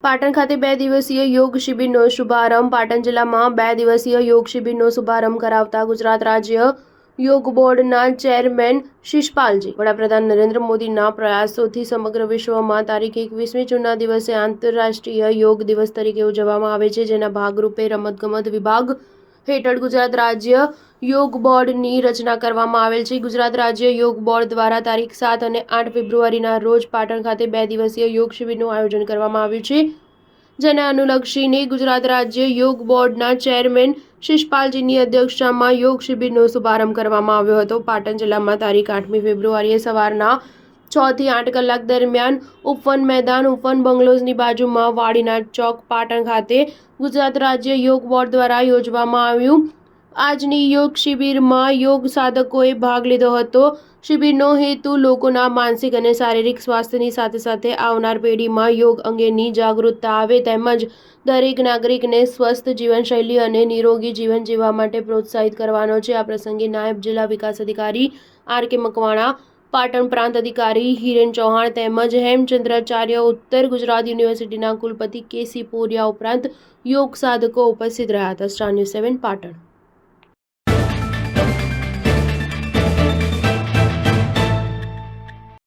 પાટણ ખાતે 2 દિવસીય યોગ શિબિરનો શુભારંભ. પાટણ જિલ્લામાં 2 દિવસીય યોગ શિબિરનો શુભારંભ કરાવતા ગુજરાત રાજ્ય યોગ બોર્ડના ચેરમેન શિષપાલજી. વડાપ્રધાન નરેન્દ્ર મોદીના પ્રયાસોથી સમગ્ર વિશ્વમાં તારીખ 21મી જૂનના દિવસે આંતરરાષ્ટ્રીય યોગ દિવસ તરીકે ઉજવવામાં આવે છે, જેના ભાગરૂપે રમતગમત વિભાગ હેઠળ ગુજરાત રાજ્ય યોગ બોર્ડની રચના કરવામાં આવેલ છે. ગુજરાત રાજ્ય યોગ બોર્ડ દ્વારા તારીખ 7 અને 8 ફેબ્રુઆરીના રોજ પાટણ ખાતે 2 દિવસીય યોગ શિબિરનું આયોજન કરવામાં આવ્યું છે, જેને અનુલક્ષીને ગુજરાત રાજ્ય યોગ બોર્ડના ચેરમેન શિષપાલજીની અધ્યક્ષતામાં યોગ શિબિરનો શુભારંભ કરવામાં આવ્યો હતો. પાટણ જિલ્લામાં તારીખ 8મી ફેબ્રુઆરીએ સવારના 6 થી 8 કલાક દરમિયાન ઉપવન મેદાન ઉપવન બંગલોઝની બાજુમાં વાડીનાથ ચોક પાટણ ખાતે ગુજરાત રાજ્ય યોગ બોર્ડ દ્વારા યોજવામાં આવ્યું. આજની યોગ શિબિરમાં યોગ સાધકોએ ભાગ લીધો હતો. શિબિરનો હેતુ લોકોના માનસિક અને શારીરિક સ્વાસ્થ્યની સાથે સાથે આવનાર પેઢીમાં યોગ અંગેની જાગૃતતા આવે તેમજ દરેક નાગરિકને સ્વસ્થ જીવનશૈલી અને નિરોગી જીવન જીવવા માટે પ્રોત્સાહિત કરવાનો છે. આ પ્રસંગે નાયબ જિલ્લા વિકાસ અધિકારી આર.કે. મકવાણા, પાટણ પ્રાંત અધિકારી હિરેન ચૌહાણ તેમજ હેમચંદ્રાચાર્ય, ઉત્તર ગુજરાત યુનિવર્સિટીના કુલપતિ કે.સી. પોરિયા ઉપરાંત યોગ સાધકો ઉપસ્થિત રહ્યા હતા. Star news 7 Patan.